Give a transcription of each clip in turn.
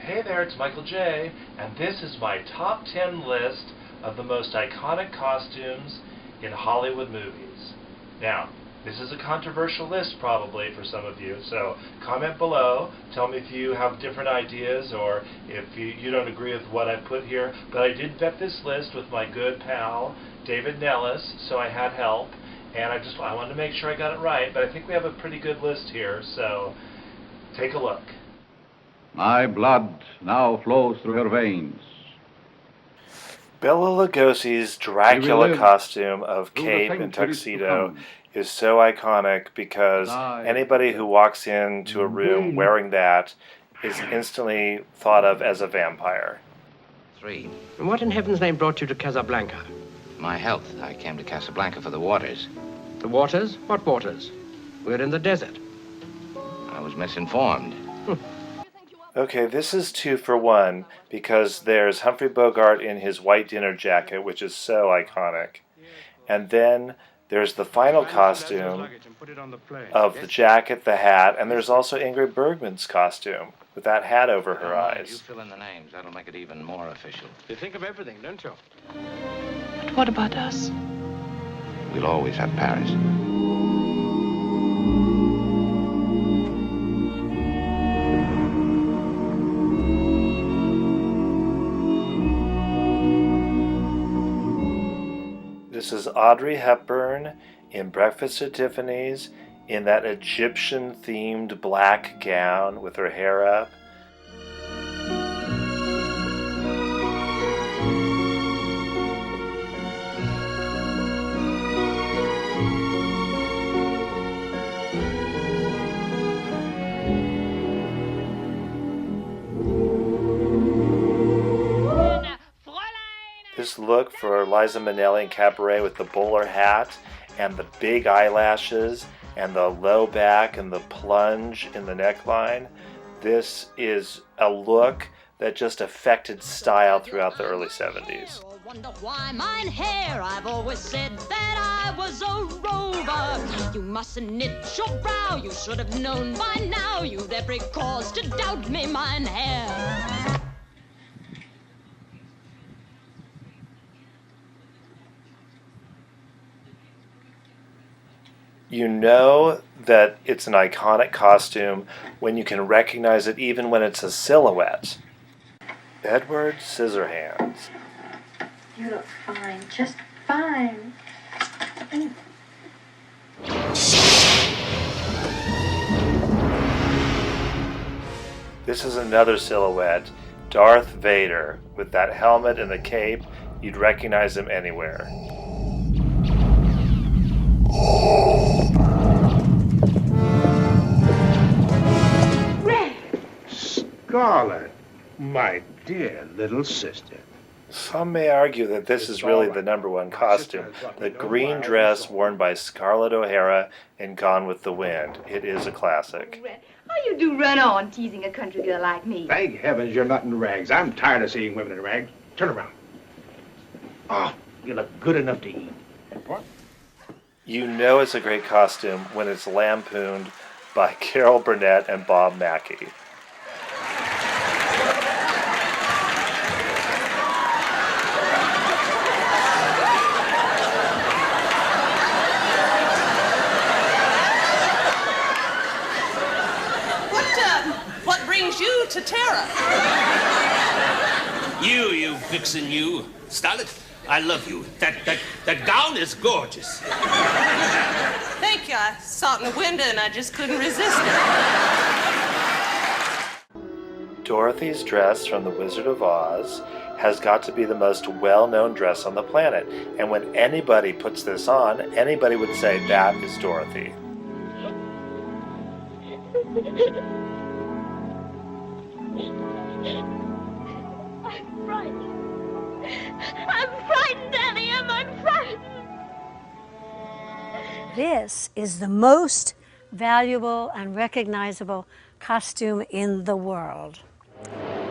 Hey there, it's Michael J, and this is my top 10 list of the most iconic costumes in Hollywood movies. Now, this is a controversial list probably for some of you, so comment below, tell me if you have different ideas or if you don't agree with what I put here. But I did vet this list with my good pal, David Nellis, so I had help, and I wanted to make sure I got it right, but I think we have a pretty good list here, so take a look. My blood now flows through her veins. Bela Lugosi's Dracula costume of cape and tuxedo is so iconic because anybody who walks into a room wearing that is instantly thought of as a vampire. 3. And what in heaven's name brought you to Casablanca? My health. I came to Casablanca for the waters. The waters? What waters? We're in the desert. I was misinformed. Okay, this is 2 for 1 because there's Humphrey Bogart in his white dinner jacket, which is so iconic. And then there's the final costume of the jacket, the hat, and there's also Ingrid Bergman's costume with that hat over her eyes. You fill in the names. That'll make it even more official. You think of everything, don't you? But what about us? We'll always have Paris. This is Audrey Hepburn in Breakfast at Tiffany's in that Egyptian-themed black gown with her hair up. This look for Liza Minnelli in Cabaret with the bowler hat and the big eyelashes and the low back and the plunge in the neckline. This is a look that just affected style throughout the early 70s. Wonder why mine hair? I've always said that I was a rover. You mustn't knit your brow. You should have known by now. You'd every cause to doubt me, mine hair. You know that it's an iconic costume when you can recognize it even when it's a silhouette. Edward Scissorhands. You look fine, just fine. This is another silhouette, Darth Vader, with that helmet and the cape. You'd recognize him anywhere. Scarlet, my dear little sister. Some may argue that this is really the #1 costume, the green dress worn by Scarlett O'Hara in Gone with the Wind. It is a classic. How you do run on teasing a country girl like me? Thank heavens you're not in rags. I'm tired of seeing women in rags. Turn around. Oh, you look good enough to eat. What? You know it's a great costume when it's lampooned by Carol Burnett and Bob Mackie. What brings you to Terra? You vixen, you. Starlet, I love you. That gown is gorgeous. Thank you. I saw it in the window and I just couldn't resist it. Dorothy's dress from The Wizard of Oz has got to be the most well-known dress on the planet. And when anybody puts this on, anybody would say that is Dorothy. I'm frightened. I'm frightened, Annie. I'm frightened. This is the most valuable and recognizable costume in the world.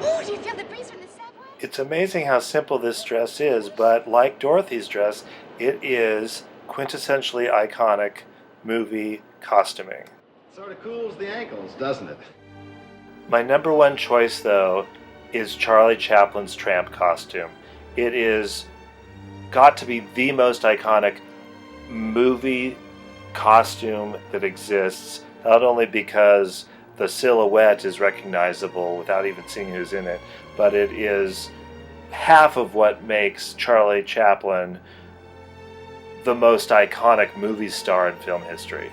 Oh, do you feel the breeze from the subway? It's amazing how simple this dress is, but like Dorothy's dress, it is quintessentially iconic movie costuming. Sort of cools the ankles, doesn't it? My #1 choice, though, is Charlie Chaplin's tramp costume. It is got to be the most iconic movie costume that exists, not only because the silhouette is recognizable without even seeing who's in it, but it is half of what makes Charlie Chaplin the most iconic movie star in film history.